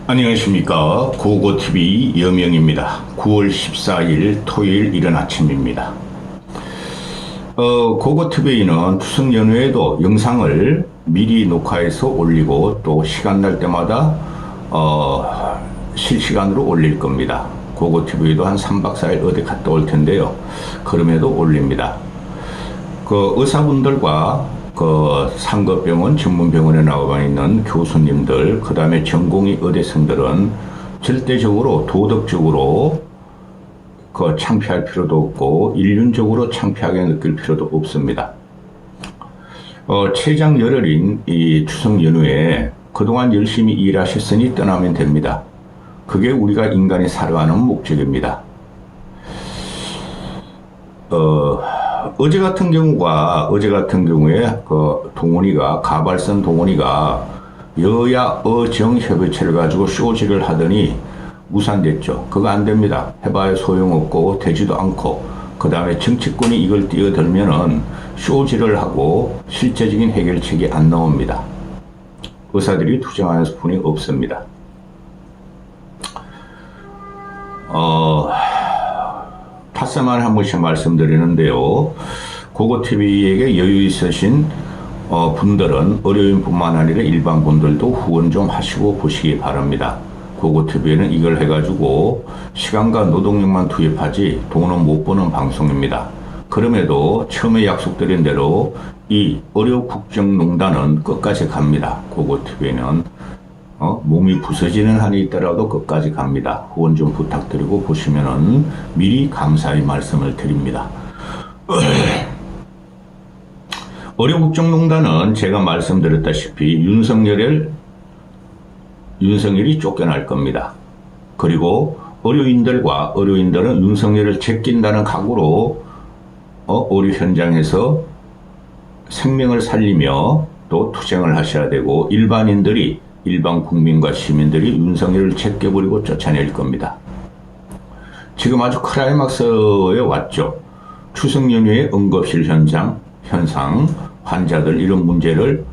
안녕하십니까. 고고TV 여명입니다. 9월 14일 토요일 이른 아침입니다. 고고TV는 추석 연휴에도 영상을 미리 녹화해서 올리고 또 시간 날 때마다 실시간으로 올릴 겁니다. 고고TV도 한 3박 4일 어디 갔다 올 텐데요. 그럼에도 올립니다. 의사분들과 상급병원 전문병원에 나와 있는 교수님들, 그 다음에 전공의 의대생들은 절대적으로 도덕적으로 창피할 필요도 없고 인륜적으로 창피하게 느낄 필요도 없습니다. 최장 열흘인 이 추석 연휴에 그동안 열심히 일하셨으니 떠나면 됩니다. 그게 우리가 인간이 살아가는 목적입니다. 어제 같은 경우에 동원이가 가발선 동원이가 여야 어정 협의체를 가지고 쇼지를 하더니 무산됐죠. 그거 안 됩니다. 해봐야 소용없고 되지도 않고, 그 다음에 정치권이 이걸 뛰어들면은 쇼지를 하고 실제적인 해결책이 안 나옵니다. 의사들이 투쟁하는 수뿐이 없습니다. 닷새만에 한 번씩 말씀드리는데요. 고고TV에게 여유 있으신 분들은 의료인뿐만 아니라 일반 분들도 후원 좀 하시고 보시기 바랍니다. 고고TV에는 이걸 해가지고 시간과 노동력만 투입하지 돈은 못 버는 방송입니다. 그럼에도 처음에 약속드린 대로 이 의료국정농단은 끝까지 갑니다. 고고TV는 몸이 부서지는 한이 있더라도 끝까지 갑니다. 후원 좀 부탁드리고 보시면은 미리 감사의 말씀을 드립니다. 의료국정농단은 제가 말씀드렸다시피 윤석열이 쫓겨날 겁니다. 그리고 의료인들은 윤석열을 제낀다는 각오로 의료 현장에서 생명을 살리며 또 투쟁을 하셔야 되고, 일반 국민과 시민들이 윤석열을 제껴버리고 쫓아낼 겁니다. 지금 아주 클라이막스에 왔죠. 추석 연휴의 응급실 현상, 환자들 이런 문제를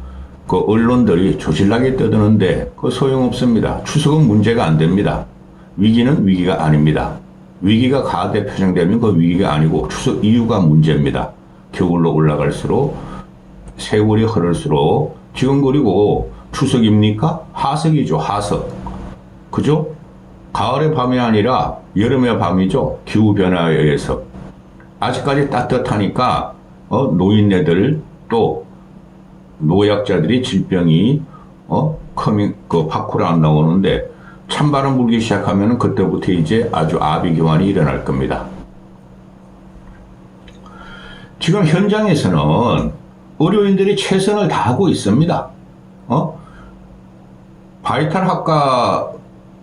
언론들이 조실나게 떠드는데 소용없습니다. 추석은 문제가 안 됩니다. 위기는 위기가 아닙니다. 위기가 가대표장되면 그 위기가 아니고 추석 이후가 문제입니다. 겨울로 올라갈수록, 세월이 흐를수록, 지금 그리고 추석입니까? 하석이죠, 하석. 그죠? 가을의 밤이 아니라 여름의 밤이죠. 기후변화에 의해서. 아직까지 따뜻하니까, 노인네들 또 노약자들이 질병이, 밖으로 안 나오는데, 찬바람 불기 시작하면 그때부터 이제 아주 아비규환이 일어날 겁니다. 지금 현장에서는 의료인들이 최선을 다하고 있습니다. 바이탈학과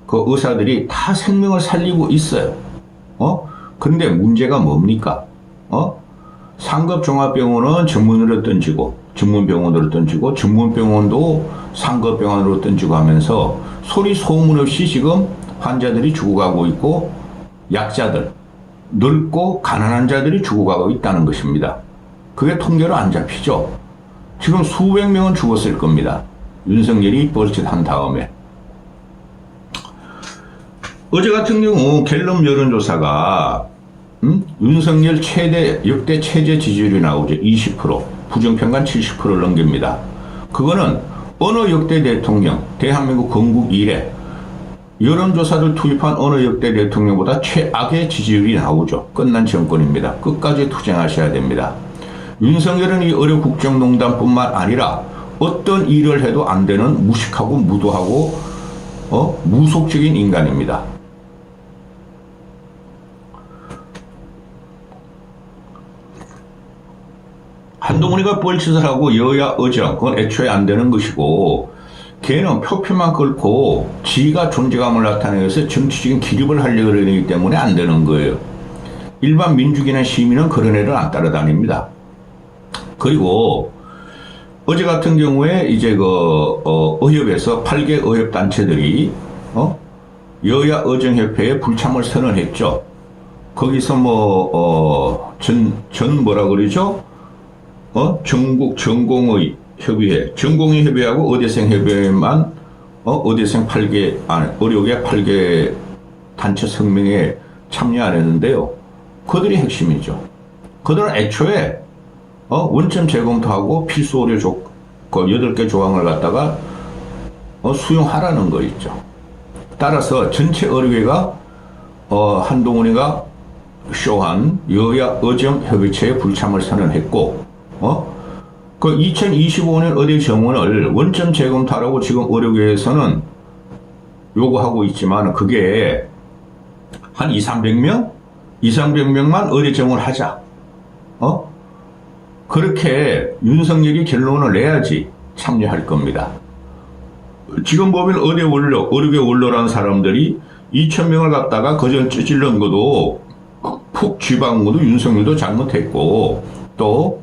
의사들이 다 생명을 살리고 있어요. 근데 문제가 뭡니까? 상급종합병원은 전문으로 던지고, 전문병원으로 던지고, 전문병원도 상급병원으로 던지고 하면서 소리 소문 없이 지금 환자들이 죽어가고 있고, 약자들, 늙고 가난한 자들이 죽어가고 있다는 것입니다. 그게 통계로 안 잡히죠. 지금 수백 명은 죽었을 겁니다. 윤석열이 뻘짓한 다음에. 어제 같은 경우 갤럽 여론조사가 윤석열 역대 최저 지지율이 나오죠. 20%, 부정평가 70%를 넘깁니다. 그거는 어느 역대 대통령, 대한민국 건국 이래 여론조사를 투입한 어느 역대 대통령보다 최악의 지지율이 나오죠. 끝난 정권입니다. 끝까지 투쟁하셔야 됩니다. 윤석열은 이 의료국정농단뿐만 아니라 어떤 일을 해도 안 되는 무식하고 무도하고 무속적인 인간입니다. 한동훈이가 뻘짓을 하고 여야 어정, 그건 애초에 안 되는 것이고, 걔는 표표만 끓고 지가 존재감을 나타내기 위해서 정치적인 기립을 하려고 그러기 때문에 안 되는 거예요. 일반 민주주의나 시민은 그런 애를 안 따라다닙니다. 그리고 어제 같은 경우에 이제 의협에서 8개 의협단체들이 여야 어정협회에 불참을 선언했죠. 거기서 뭐라 그러죠? 전국 전공의 협의회, 전공의 협의하고 의대생 협의회만 의대생 8개, 의료계 8개 단체 성명에 참여 안 했는데요. 그들이 핵심이죠. 그들은 애초에 원점 재검토하고 필수 의료 조건 8개 조항을 갖다가 수용하라는 거 있죠. 따라서 전체 의료계가 한동훈이가 쇼한 여야 의정 협의체에 불참을 선언했고 그 2025년 의대 정원을 원점 재검토하라고 지금 의료계에서는 요구하고 있지만 그게 한 200명? 200명만 의대 정원을 하자. 그렇게 윤석열이 결론을 내야지 참여할 겁니다. 지금 보면 의료계 원로라는 사람들이 2,000명을 갖다가 거절 찔른 것도 푹 쥐박은 것도 윤석열도 잘못했고, 또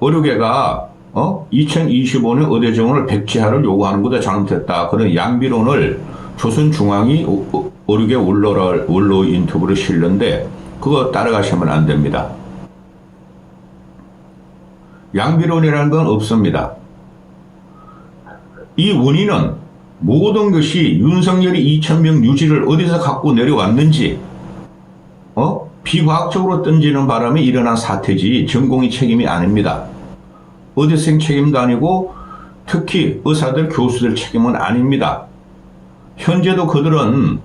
의료계가 2025년 의대 정원을 백지화를 요구하는 것도 잘못했다. 그런 양비론을 조선중앙이 의료계 원로 인터뷰를 실는데 그거 따라가시면 안 됩니다. 양비론이라는 건 없습니다. 이 원인은 모든 것이 윤석열이 2,000명 유지를 어디서 갖고 내려왔는지 비과학적으로 던지는 바람에 일어난 사태지 전공의 책임이 아닙니다. 의대생 책임도 아니고 특히 의사들 교수들 책임은 아닙니다. 현재도 그들은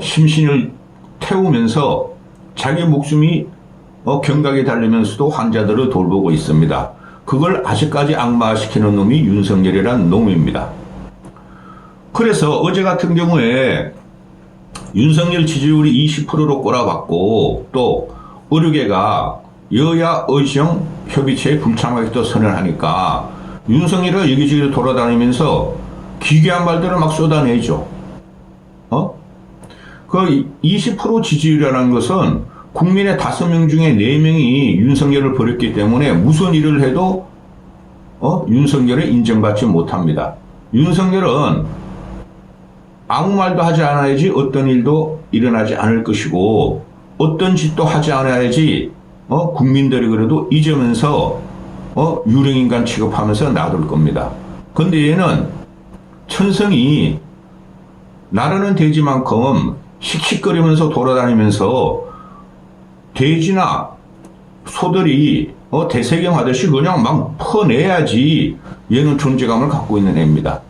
심신을 태우면서 자기 목숨이 경각에 달리면서도 환자들을 돌보고 있습니다. 그걸 아직까지 악마시키는 놈이 윤석열이라는 놈입니다. 그래서 어제 같은 경우에 윤석열 지지율이 20%로 꼬라박고 또 의료계가 여야 의정 협의체에 불참하겠다고 선언하니까 윤석열이 여기저기 돌아다니면서 기괴한 말들을 막 쏟아내죠. 그 20% 지지율이라는 것은 국민의 5명 중에 4명이 윤석열을 버렸기 때문에 무슨 일을 해도 윤석열을 인정받지 못합니다. 윤석열은 아무 말도 하지 않아야지 어떤 일도 일어나지 않을 것이고 어떤 짓도 하지 않아야지 국민들이 그래도 잊으면서 유령인간 취급하면서 놔둘 겁니다. 근데 얘는 천성이 나르는 돼지만큼 씩씩거리면서 돌아다니면서 돼지나 소들이 대세경하듯이 그냥 막 퍼내야지 얘는 존재감을 갖고 있는 애입니다.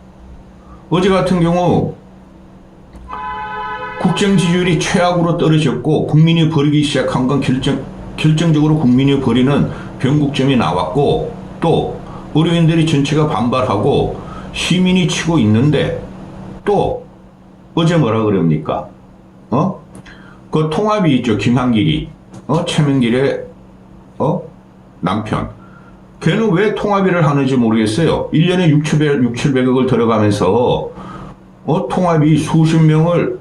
어제 같은 경우 국정 지지율이 최악으로 떨어졌고 국민이 버리기 시작한 건 결정적으로 국민이 버리는 변곡점이 나왔고 또 의료인들이 전체가 반발하고 시민이 치고 있는데 또 어제 뭐라 그럽니까? 그 통합이 있죠. 김한길이 최명길의 남편. 걔는 왜 통합일을 하는지 모르겠어요. 1년에 6,700억을 들어가면서 통합이 수십 명을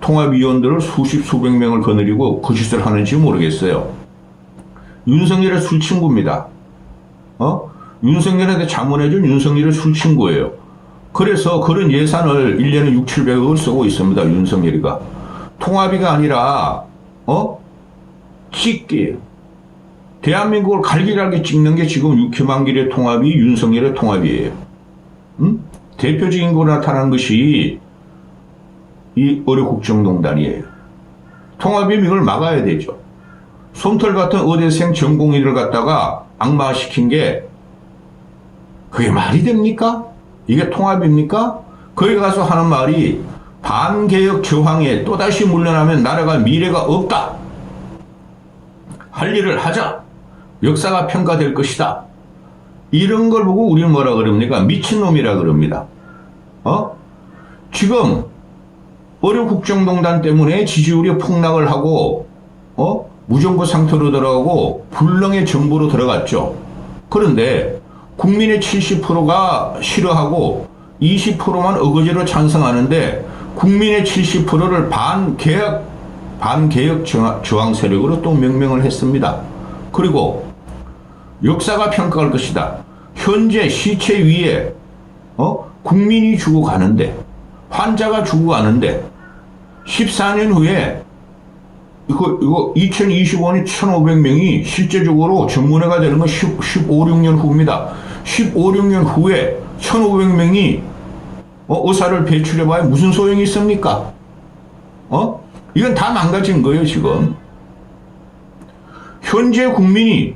통합위원들을 수백 명을 거느리고 그 짓을 하는지 모르겠어요. 윤석열의 술친구입니다. 윤석열한테 자문해준 윤석열의 술친구예요. 그래서 그런 예산을 1년에 6,700억을 쓰고 있습니다. 윤석열이가. 통합이가 아니라 찍기예요. 대한민국을 갈기갈기 찍는 게 지금 김한길의 통합이 윤석열의 통합이에요. 대표적인 거로 나타난 것이 이 의료국정농단이에요. 통합이 이걸 막아야 되죠. 솜털 같은 의대생 전공의를 갖다가 악마시킨 게 그게 말이 됩니까? 이게 통합입니까? 거기 가서 하는 말이 반개혁 저항에 또다시 물러나면 나라가 미래가 없다. 할 일을 하자. 역사가 평가될 것이다. 이런 걸 보고 우리는 뭐라 그럽니까? 미친놈이라 그럽니다. 지금 의료국정농단 때문에 지지율이 폭락을 하고 무정부 상태로 들어가고 불능의 정부로 들어갔죠. 그런데 국민의 70%가 싫어하고 20%만 어거지로 찬성하는데 국민의 70%를 반개혁 저항 세력으로 또 명명을 했습니다. 그리고 역사가 평가할 것이다. 현재 시체 위에 국민이 죽어가는데 환자가 죽어가는데 14년 후에 이거 2025년 1,500명이 실제적으로 전문의가 되는 건 15, 16년 후입니다. 15, 16년 후에 1,500명이 의사를 배출해봐야 무슨 소용이 있습니까? 이건 다 망가진 거예요, 지금. 현재 국민이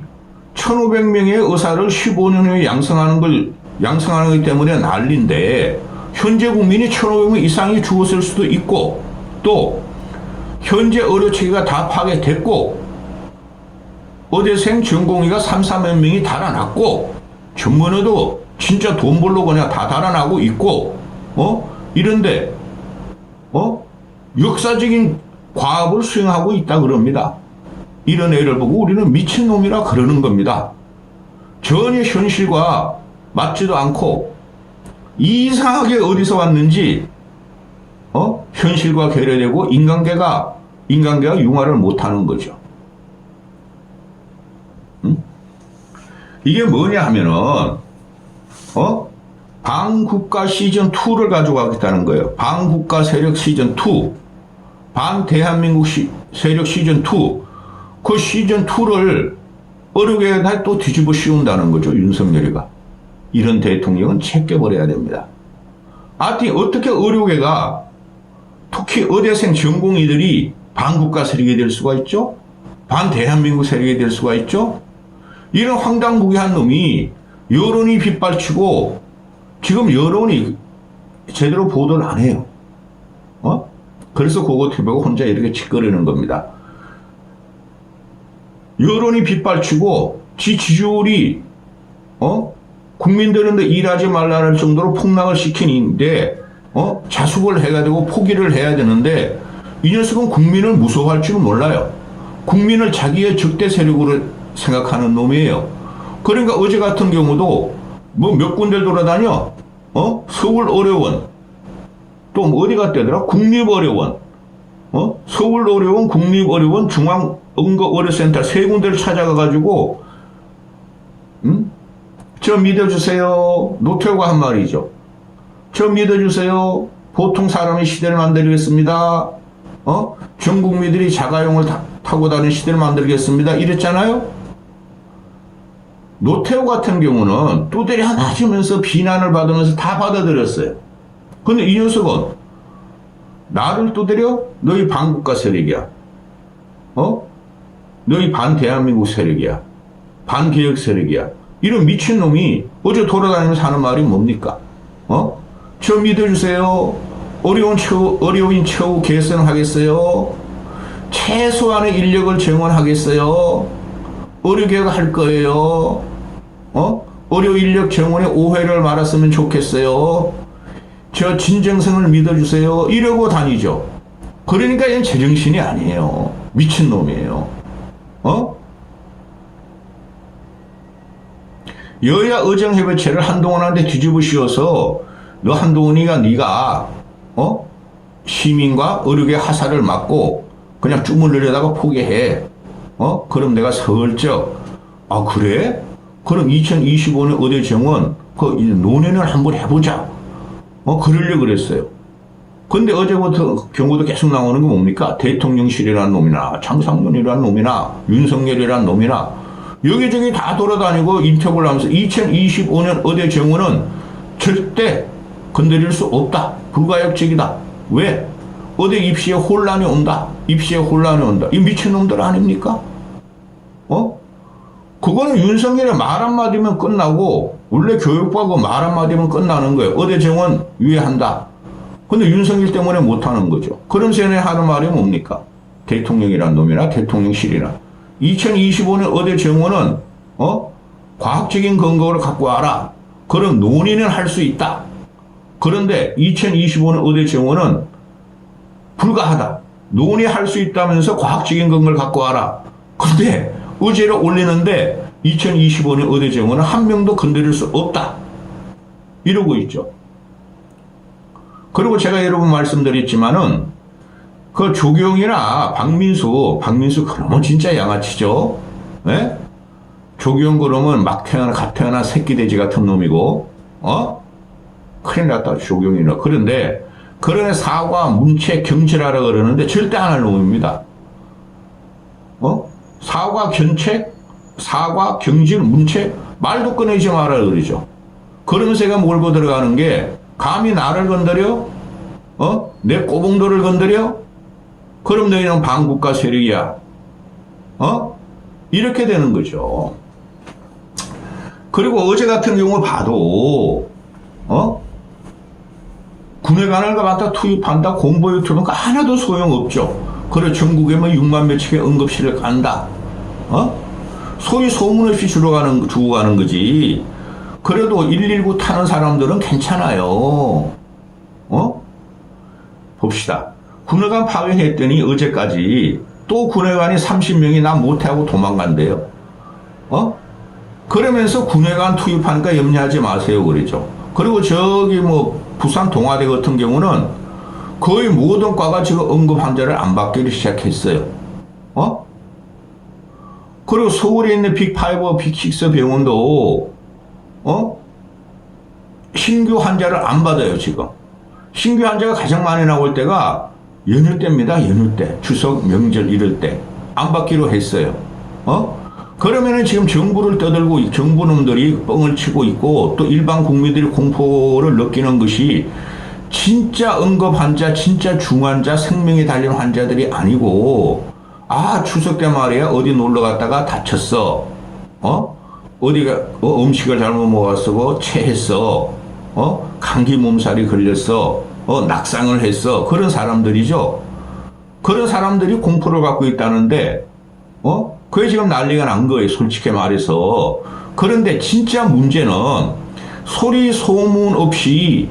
1,500명의 의사를 15년 후에 양성하는 것 때문에 난리인데, 현재 국민이 1,500명 이상이 죽었을 수도 있고, 또, 현재 의료체계가 다 파괴됐고, 의대생 전공의가 3, 4만 명이 달아났고, 전문의도 진짜 돈 벌러 그냥 다 달아나고 있고, 이런데, 역사적인 과업을 수행하고 있다 그럽니다. 이런 애를 보고 우리는 미친놈이라 그러는 겁니다. 전혀 현실과 맞지도 않고, 이상하게 어디서 왔는지, 현실과 괴뢰되고 인간계가 융화를 못하는 거죠. 이게 뭐냐 하면은, 반국가 시즌2를 가져가겠다는 거예요. 반국가 세력 시즌2, 반대한민국 세력 시즌2, 그 시즌2를 의료계에다 또 뒤집어 씌운다는 거죠, 윤석열이가. 이런 대통령은 제껴버려야 됩니다. 하여튼 어떻게 의료계가, 특히 의대생 전공의들이 반국가 세력이 될 수가 있죠? 반대한민국 세력이 될 수가 있죠? 이런 황당무계한 놈이 여론이 빗발치고, 지금 여론이 제대로 보도를 안 해요. 그래서 고고TV가 혼자 이렇게 짓거리는 겁니다. 여론이 빗발치고, 지지율이, 국민들은 일하지 말라는 정도로 폭락을 시키는데, 자숙을 해가지고 포기를 해야 되는데, 이 녀석은 국민을 무서워할 줄은 몰라요. 국민을 자기의 적대 세력으로 생각하는 놈이에요. 그러니까 어제 같은 경우도 뭐 몇 군데 돌아다녀. 서울의료원, 또 어디 갔대더라? 국립의료원, 서울의료원, 국립의료원, 중앙응급의료센터 세 군데를 찾아가가지고, 저 믿어주세요. 노태우가 한 말이죠. 저 믿어주세요. 보통 사람의 시대를 만들겠습니다. 전 국민들이 자가용을 타고 다니는 시대를 만들겠습니다. 이랬잖아요. 노태우 같은 경우는 두드려 맞으면서 비난을 받으면서 다 받아들였어요. 근데 이 녀석은 나를 두드려? 너희 반국가 세력이야. 너희 반대한민국 세력이야. 반개혁 세력이야. 이런 미친놈이 어제 돌아다니면서 하는 말이 뭡니까? 저 믿어주세요. 의료인 처우 개선하겠어요. 최소한의 인력을 증원하겠어요. 의료개혁 할 거예요. 의료 인력 정원에 오해를 말았으면 좋겠어요. 저 진정성을 믿어주세요. 이러고 다니죠. 그러니까 얘는 제정신이 아니에요. 미친놈이에요. 여야 의정협의체를 한동훈한테 뒤집어 씌워서 너 한동훈이가 네가 시민과 의료계 하사를 막고 그냥 주물르려다가 포기해. 그럼 내가 슬쩍 그래? 그럼 2025년 의대 정원 그 논의를 한번 해보자. 그러려고 그랬어요. 근데 어제부터 경고도 계속 나오는 거 뭡니까? 대통령실이라는 놈이나 장상돈이라는 놈이나 윤석열이라는 놈이나 여기저기 다 돌아다니고 인터뷰를 하면서 2025년 의대 정원은 절대 건드릴 수 없다. 불가역적이다. 왜? 의대 입시에 혼란이 온다. 입시에 혼란이 온다. 이 미친놈들 아닙니까? 그거는 윤석열의 말 한마디면 끝나고, 원래 교육부하고 말 한마디면 끝나는 거예요. 의대 정원 유예한다. 근데 윤석열 때문에 못하는 거죠. 그럼 쟤네 하는 말이 뭡니까? 대통령이란 놈이나 대통령실이나. 2025년 의대 정원은, 과학적인 근거를 갖고 와라. 그럼 논의는 할 수 있다. 그런데 2025년 의대 정원은 불가하다. 논의할 수 있다면서 과학적인 근거를 갖고 와라. 근데 의제를 올리는데 2025년 의대 정원은 한 명도 건드릴 수 없다. 이러고 있죠. 그리고 제가 여러분 말씀드렸지만은 그 조경이나 박민수 그러면 진짜 양아치죠. 예? 조경 그러면 막 태어나 갓 태어난 새끼 돼지 같은 놈이고, 큰일 났다 조경이나. 그런데 그런 사과, 문체, 경질하라 그러는데 절대 안 할 놈입니다. 사과, 견책, 사과, 경질, 문체 말도 꺼내지 마라 그러죠. 그러면서 제가 몰고 들어가는 게 감히 나를 건드려? 내 꼬봉도를 건드려? 그럼 너희는 반국가 세력이야. 이렇게 되는 거죠. 그리고 어제 같은 경우 봐도, 군의관을 갖다 투입한다, 공보유 투입한다, 하나도 소용없죠. 그래, 전국에 뭐 6만 몇척의 응급실을 간다. 소위 소문 없이 주고 가는 거지. 그래도 119 타는 사람들은 괜찮아요. 봅시다. 군의관 파견했더니 어제까지 또 군의관이 30명이 나 못하고 도망간대요. 그러면서 군의관 투입하니까 염려하지 마세요. 그러죠. 그리고 저기 뭐 부산 동아대 같은 경우는 거의 모든 과가 지금 응급 환자를 안 받기를 시작했어요. 그리고 서울에 있는 빅5, 빅6 병원도 신규 환자를 안 받아요. 지금 신규 환자가 가장 많이 나올 때가 연휴 때입니다. 연휴 때, 추석, 명절 이럴 때 안 받기로 했어요. 그러면은 지금 정부를 떠들고 정부 놈들이 뻥을 치고 있고 또 일반 국민들이 공포를 느끼는 것이 진짜 응급 환자, 진짜 중환자, 생명이 달린 환자들이 아니고, 추석 때 말이야 어디 놀러 갔다가 다쳤어. 어디가 음식을 잘못 먹었어, 체했어. 감기 몸살이 걸렸어. 낙상을 했어. 그런 사람들이죠. 그런 사람들이 공포를 갖고 있다는데, 그게 지금 난리가 난 거예요. 솔직히 말해서. 그런데 진짜 문제는 소리 소문 없이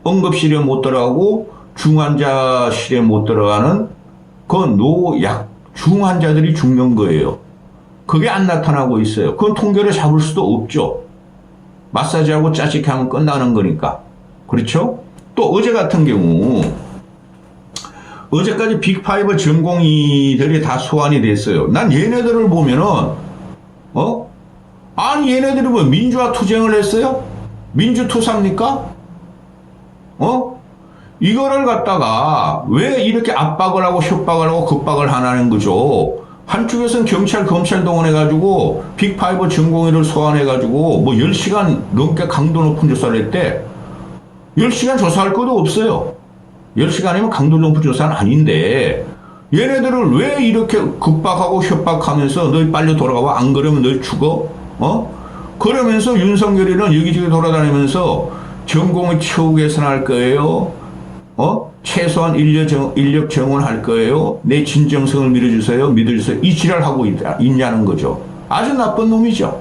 응급실에 못 들어가고 중환자실에 못 들어가는 그 노약 중환자들이 죽는 거예요. 그게 안 나타나고 있어요. 그건 통계를 잡을 수도 없죠. 마사지하고 짜증게 하면 끝나는 거니까. 그렇죠? 또 어제 같은 경우 어제까지 빅5 전공의들이 다 소환이 됐어요. 난 얘네들을 보면은 아니 얘네들이 뭐 민주화 투쟁을 했어요? 민주투사입니까? 이거를 갖다가 왜 이렇게 압박을 하고 협박을 하고 급박을 하는 거죠? 한쪽에서는 경찰, 검찰 동원해가지고 빅5 전공의를 소환해가지고 뭐 10시간 넘게 강도 높은 조사를 했대. 10시간 조사할 것도 없어요. 10시간이면 강도 높은 조사는 아닌데 얘네들을 왜 이렇게 급박하고 협박하면서 너희 빨리 돌아가봐. 안 그러면 너희 죽어? 그러면서 윤석열이는 여기저기 돌아다니면서 전공의 처우 개선할 거예요. 최소한 인력 정원할 거예요. 내 진정성을 믿어주세요. 믿어주세요. 이 지랄하고 있냐는 거죠. 아주 나쁜 놈이죠.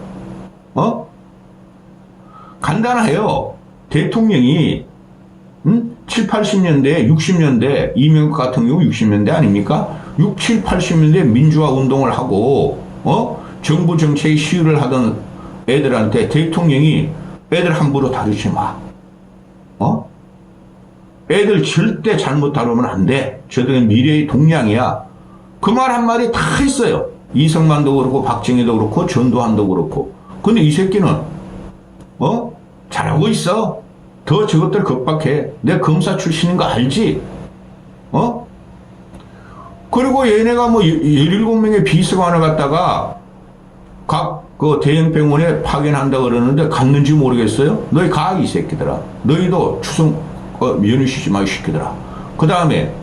간단해요. 대통령이 7, 80년대, 60년대, 이명박 같은 경우 60년대 아닙니까? 6, 7, 80년대 민주화 운동을 하고 정부 정책에 시위를 하던 애들한테 대통령이 애들 함부로 다루지 마. 애들 절대 잘못 다루면 안 돼. 저들은 미래의 동량이야. 그 말 한마디 다 했어요. 이성만도 그렇고 박정희도 그렇고 전두환도 그렇고. 근데 이 새끼는 잘하고 있어. 더 저것들 급박해. 내 검사 출신인 거 알지? 그리고 얘네가 뭐 17명의 비서관을 갖다가 각 그 대형 병원에 파견한다 그러는데 갔는지 모르겠어요? 너희 가, 이 새끼들아. 너희도 추석 연휴 쉬지 마, 이 새끼들아. 그 다음에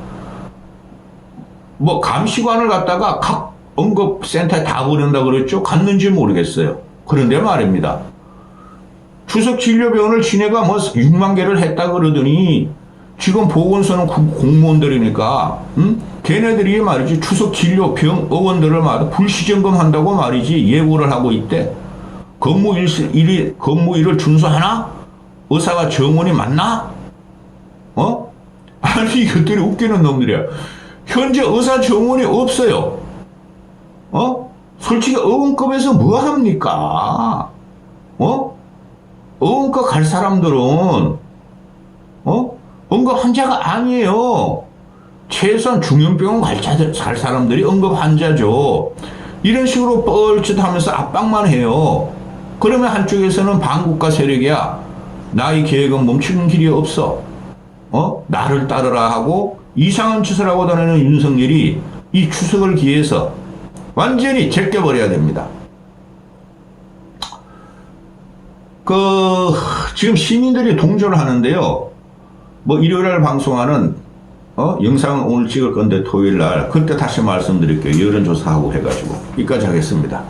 뭐 감시관을 갖다가 각 응급센터에 다 보낸다 그랬죠? 갔는지 모르겠어요. 그런데 말입니다. 추석 진료병원을 지네가 뭐 6만 개를 했다 그러더니 지금 보건소는 공무원들이니까 걔네들이 말이지 추석 진료병 의원들을 말이지 불시점검한다고 말이지 예고를 하고 있대. 근무일을 준수하나? 의사가 정원이 맞나? 아니 이것들이 웃기는 놈들이야. 현재 의사 정원이 없어요. 솔직히 의원급에서 뭐 합니까? 응급 갈 사람들은 응급 환자가 아니에요. 최소한 중형병원 갈 사람들이 응급 환자죠. 이런 식으로 뻘짓하면서 압박만 해요. 그러면 한쪽에서는 반국가 세력이야. 나의 계획은 멈추는 길이 없어. 나를 따르라 하고 이상한 짓을 하고 다니는 윤석열이 이 추석을 기해서 완전히 제껴버려야 됩니다. 지금 시민들이 동조를 하는데요. 뭐 일요일날 방송하는 영상을 오늘 찍을 건데 토요일 날 그때 다시 말씀드릴게요. 여론조사하고 해가지고 여기까지 하겠습니다.